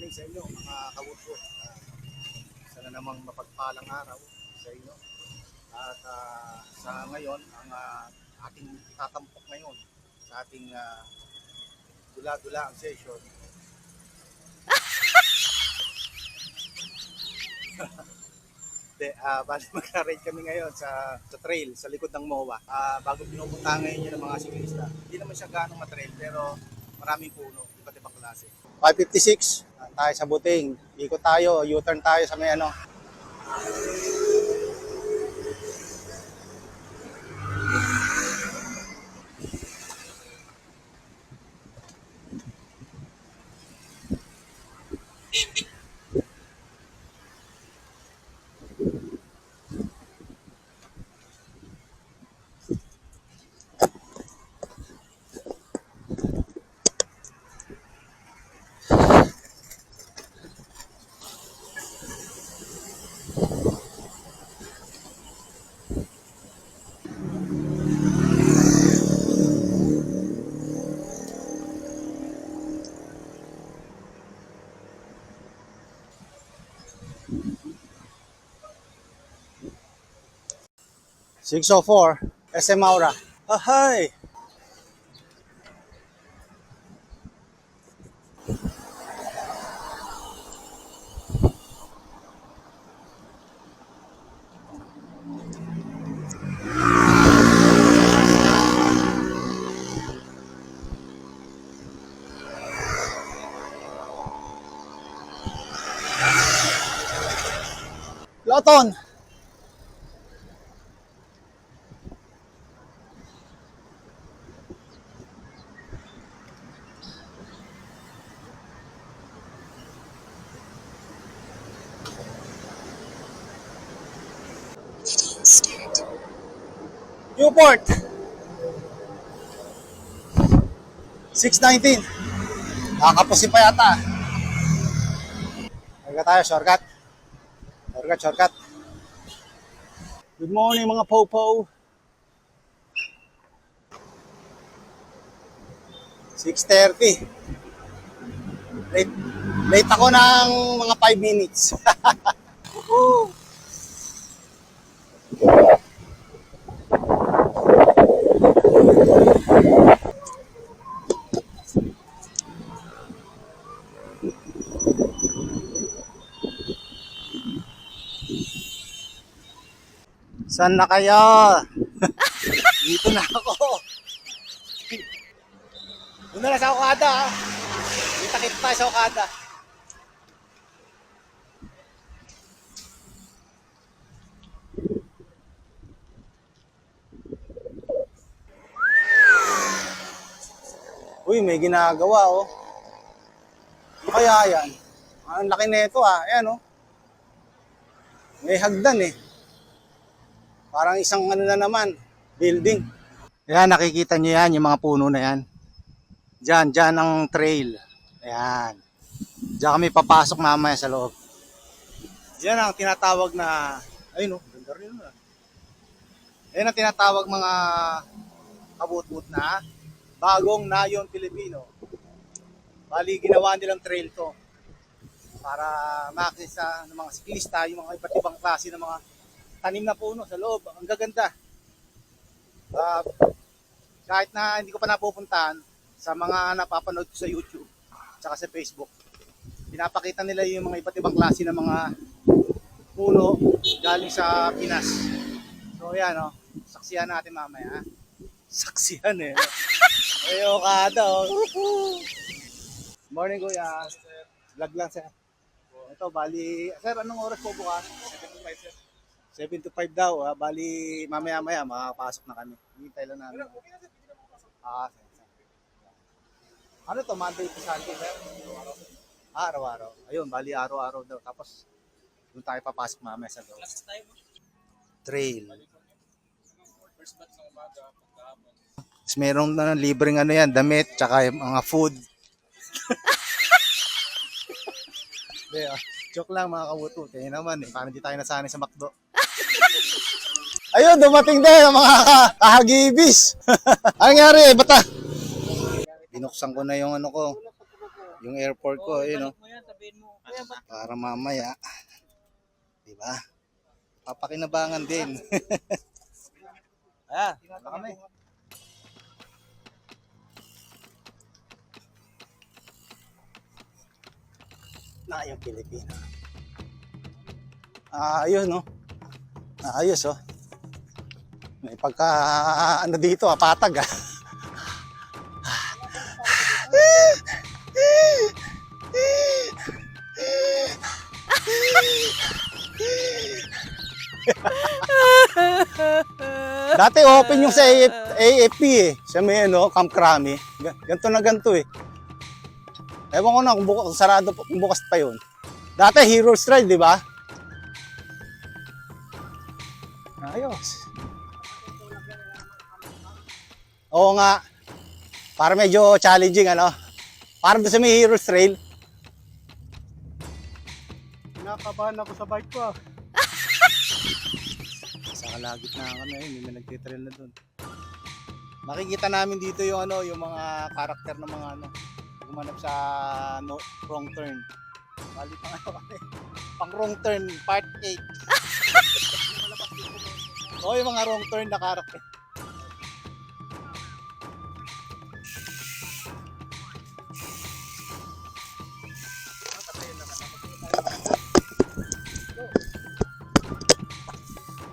morning sa inyo mga kawudwo. Sana namang mapagpalang araw sa inyo. At sa ngayon, ang ating itatampok ngayon sa ating dula-dula ang session. Bali mag-ride kami ngayon sa trail, sa likod ng MOA. Bago pinupunta ngayon yun ng mga siklista. Hindi naman siya ganong matrail pero maraming puno, iba't ibang klase. 556, tayo sa Buting. Ikot tayo, U-turn tayo sa may ano. .604 SM Aura. Hi. Loton. Newport 619. Nakakapusin pa yata. Magka tayo, shortcut. Shortcut. Good morning mga po-po. 6:30. Late ako ng mga 5 minutes. Saan na kayo? Dito na ako. Doon na lang sa Okada. Kita-kita tayo sa Okada. Uy, may ginagawa oh. Ano kaya yan? Ang laki nito Ayan oh. May hagdan eh. Parang isang ano na naman, building. Ayan, nakikita nyo yan, yung mga puno na yan. Diyan ang trail. Ayan. Diyan kami papasok mamaya sa loob. Diyan ang tinatawag na, ayun oh, ganda rin na. Ayan ang tinatawag mga kabut-but na bagong Nayon Pilipino. Bali, ginawa nilang trail to para ma-access ng mga siklista, yung mga iba't ibang klase ng mga tanim na puno sa loob. Ang gaganda. Kahit na hindi ko pa napupuntahan, sa mga napapanood ko sa YouTube tsaka sa Facebook, pinapakita nila yung mga iba't ibang klase ng mga puno galing sa Pinas. So yan saksihan natin mamaya. Saksihan eh. Ay, Okada Morning kuya. Vlog lang sir. Ito bali, sir anong oras po bukas? 7 to 5 sir. 7 to 5 daw. Bali mamaya-maya makapasok na kami. Hintay lang namin. Ano to, Monday to Sunday, sir? Araw-araw. Ayun, bali araw-araw daw. Tapos, doon tayo papasok mamaya sa loob. Trail. Tapos merong libreng ano yan, damit, tsaka mga food. Joke lang mga kawuto. Kaya naman paano di tayo nasanay sa McDo? Ayun, dumating din ang mga kahagibis. Ano nangyari? Bata? Binuksan ko na yung ano ko. Yung airport ko, ayun Para mamaya, di ba? Papakinabangan din. Wala kami. Na yung Pilipino. Ayos, no? Ayos, oh. May pagka, ano dito, patag, ah. Dati open yung sa AFP eh. Sa may ano, Camp Crame. Ganto na ganto eh. Ewan ko na kung sarado, kung bukas pa yun. Dati Heroes Ride, di ba? Ayos. Oo nga. Para medyo challenging, ano? Para doon sa may Heroes Trail. Kinakabahan ako sa bike ko. Sa kalagit na kami, hindi na nagtitrail na doon. Makikita namin dito yung ano, yung mga karakter ng mga ano, gumanap sa no, wrong turn. Bali pa nga kami. Pang wrong turn, part 8. Oo, yung mga wrong turn na karakter.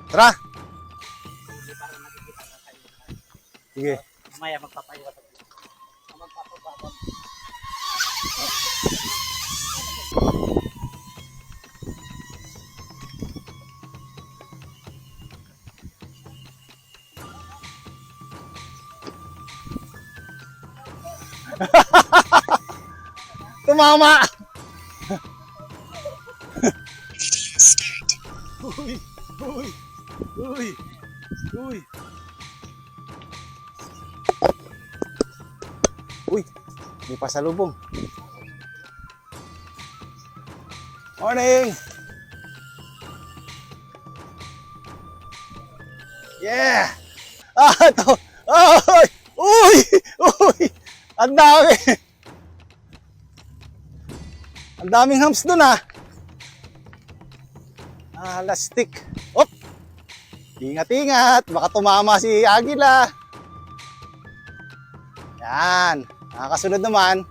Tara! Sige. Mamaya magpapayo ka. Magpapababag. Tumama! Uy! Uy! Uy! Uy! Uy! May pasalubong. Morning! Yeah! Ito! Uy! Uy! Uy! Ang dami! Ang daming hams dun, ah! Lastik. Op! Ingat-ingat. Baka tumama si Agila. Yan. Nakakasunod naman.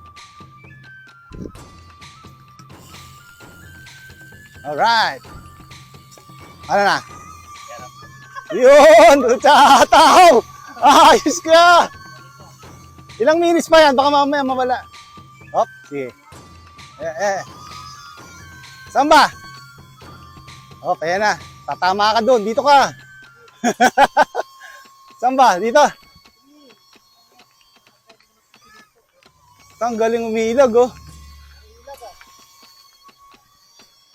Alright. Ano na? Yun! Tataw! Ayos ka! Ilang minutes pa yan? Baka mamaya mawala. Op! Sige. Saan ba? Oh, kaya na. Tatama ka doon. Dito ka. Saan ba? Dito. Ang galing umilag, oh.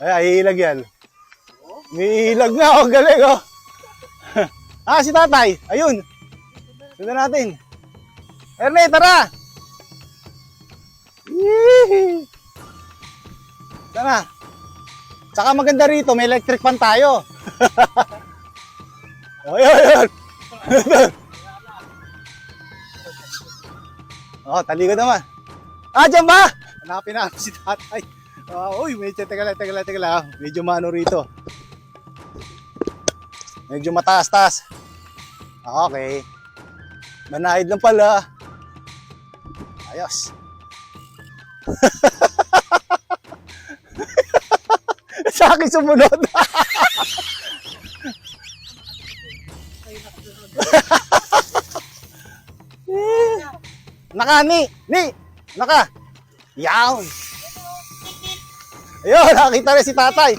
Ay, hilag yan. Umilag na, oh. Galing, oh. Si tatay. Ayun. Sundan natin. Erne, tara. Yee! Tara. Saka maganda rito, may electric fan tayo. Ayun. Talikod naman. Diyan ba? Hanapin na si tatay. Uy, medyo, teka lang. Medyo mano rito. Medyo mataas-taas. Okay. Manahid lang pala. Ayos. Sa akin sumunod. Naka, ni. Naka. Yawn. Ayun, nakita rin si tatay.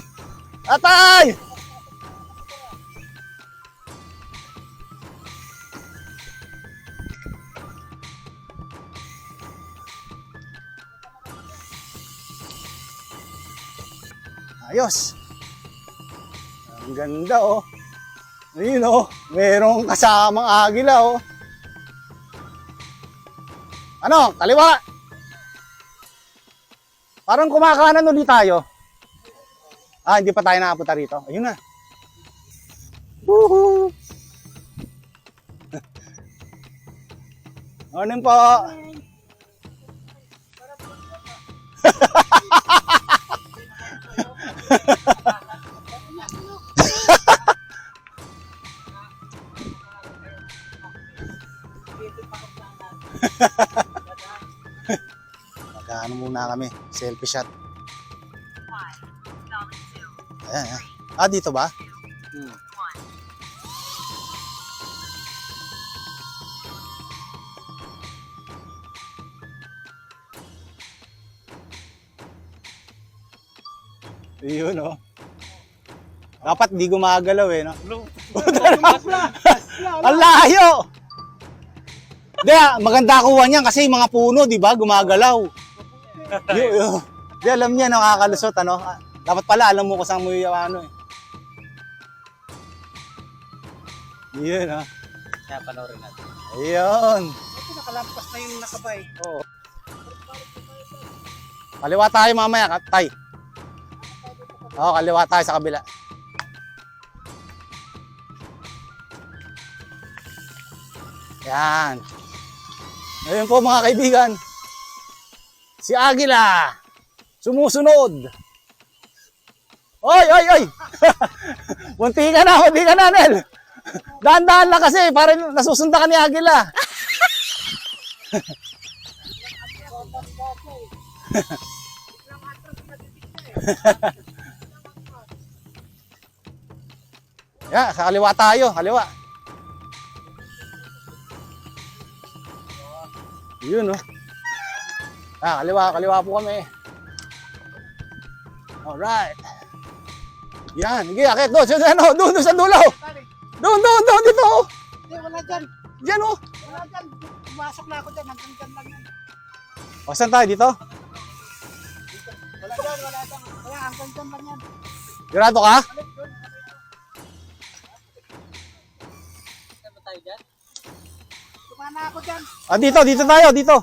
Tatay! Ayos. Ang ganda, oh. Ayun, oh. Merong kasamang agila, oh. Ano? Kaliwa. Parang kumakanan ulit tayo. Hindi pa tayo nakapunta rito. Ayun na. Woohoo! Morning po. muna kami. Selfie shot. Ayan, ayan. Ah, dito ba? Yun, oh. Dapat di gumagalaw eh, no? Ang layo! Di, maganda kuha niyan kasi mga puno, di ba? Gumagalaw. Yun. Di, alam niya, nakakalusot, ano? Dapat pala, alam mo kung saan mo yung ano eh. Yun, oh. Kaya panoorin natin. Ayun. Ito nakalampas na yung nakabay. Oo. Kaliwa tayo mamaya, tay. Oo, kaliwa tayo sa kabila. Yan. Ngayon po mga kaibigan, si Agila, sumusunod. Oy, oy, oy! Munti ka na, Nel. Dahan-dahan lang kasi, parang nasusunda ka ni Agila. Yan, sa kaliwa tayo, kaliwa. Yun, oh. Ah, kaliwa po kami. Alright. Yan, sige, akit doon, doon sa dulo. Doon, dito. Hindi, wala dyan. Diyan, oh. Wala dyan. Pumasok na ako dyan. Hanggang dyan lang yan. O, saan tayo dito? Wala dyan. Kaya hanggang dyan lang yan. Sigurado ka? Balik doon. Saan ba tayo dyan? Tumana ako dyan. Ah, dito tayo, dito.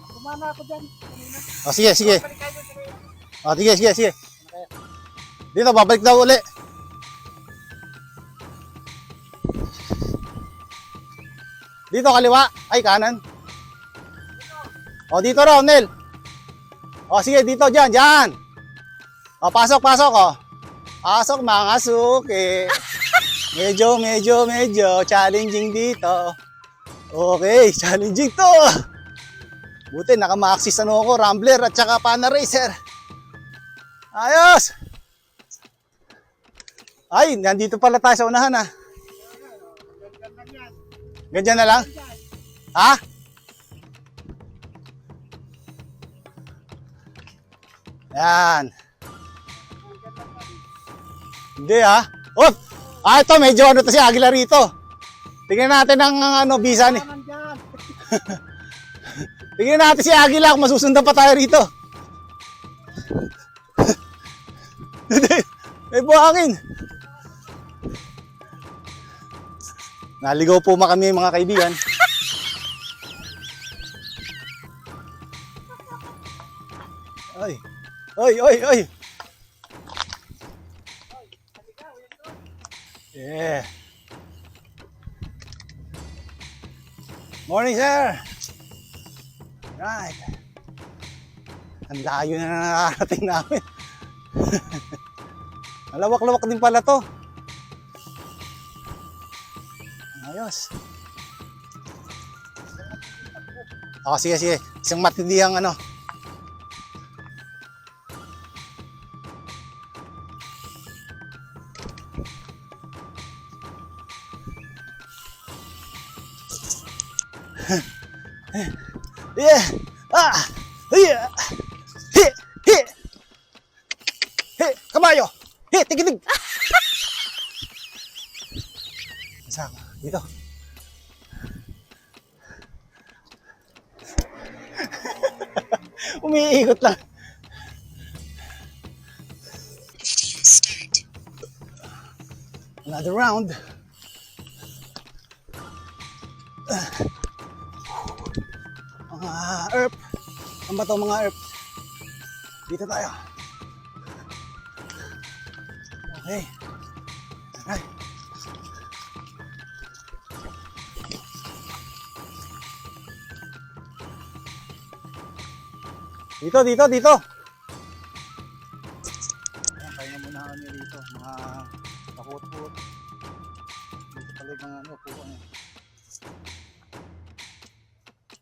Tumana ako dyan. O, sige. Balik kayo doon. O, sige. Dito, babalik daw uli. Dito, kaliwa. Ay, kanan. O, dito raw, Nel. O, sige, dito, dyan. O, pasok, o. Pasok, mga suki. Medyo challenging dito. Okay, challenging to. Buti, naka-maxis ano ako, Rambler at saka Pana Racer. Ayos! Ay, nandito pala tayo sa unahan ah. Ganyan na lang? Ha? Yan. Hindi ah. Oh! Ah, ito medyo ano to si Agila rito. Tingnan natin ang ano, visa ni. Tingnan natin si Agila kung masusundan pa tayo rito. May buhangin. Naligaw po kami mga kaibigan. Oy. Yeah. Morning, sir. Right. Ang layo na nakarating namin. Malawak-lawak din pala to. Ayos. O, sige. Isang matindihang ano. Yeah. Yeah. Kabayo. Tigidig. Saan? Dito. Umiikot lang. Another round. Mga herb. Ang bato mga herb. Dito tayo. Okay. Alright. Dito. Ayan, pahinga muna kami rito. Mga takot-takot. Dito pala yung mga ano, puwan.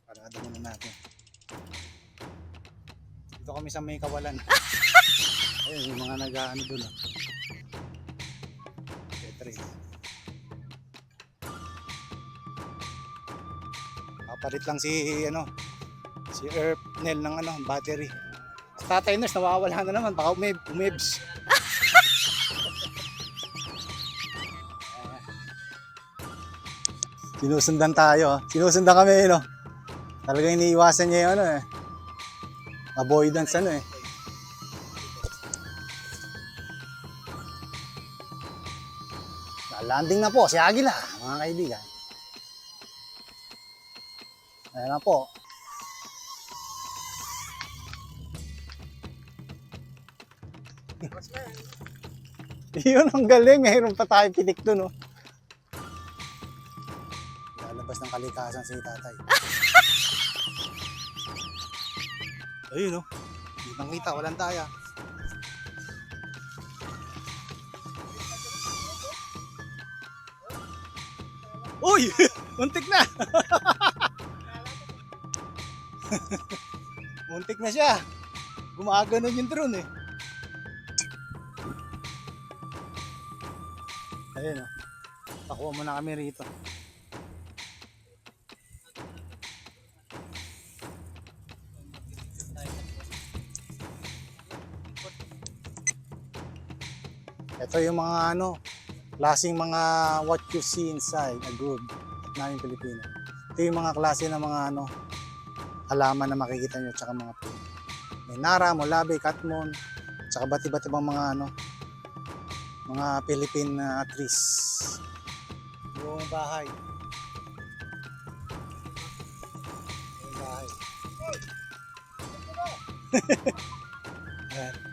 Parada muna natin. Dito kami sa may kawalan. Ayun, yung mga nag-ano doon. Petri. Kapalit lang si Earpnel ng battery. Tatay nurse, nawawala na naman. Baka umibs. Sinusundan tayo. Sinusundan kami, Talagang iniiwasan niya yung avoidance Landing na po si Agila, mga kaibigan. Ayan na po. Yun ang galing, mayroon pa tayo pitik doon, Lalabas ng kalikasan si tatay. Ayun, Hindi nang kita, walang taya. Uy! Muntik na! Muntik na siya. Gumaganon yung drone Ayun Pakuha muna kami rito. Ito yung mga klaseng mga what you see inside a group at namin Pilipino. Ito yung mga klase ng mga halaman na makikita nyo tsaka mga puno. May nara, molabe, katmon, tsaka ba't ibang mga mga Philippine trees. Yung bahay. Yung bahay. Ayan.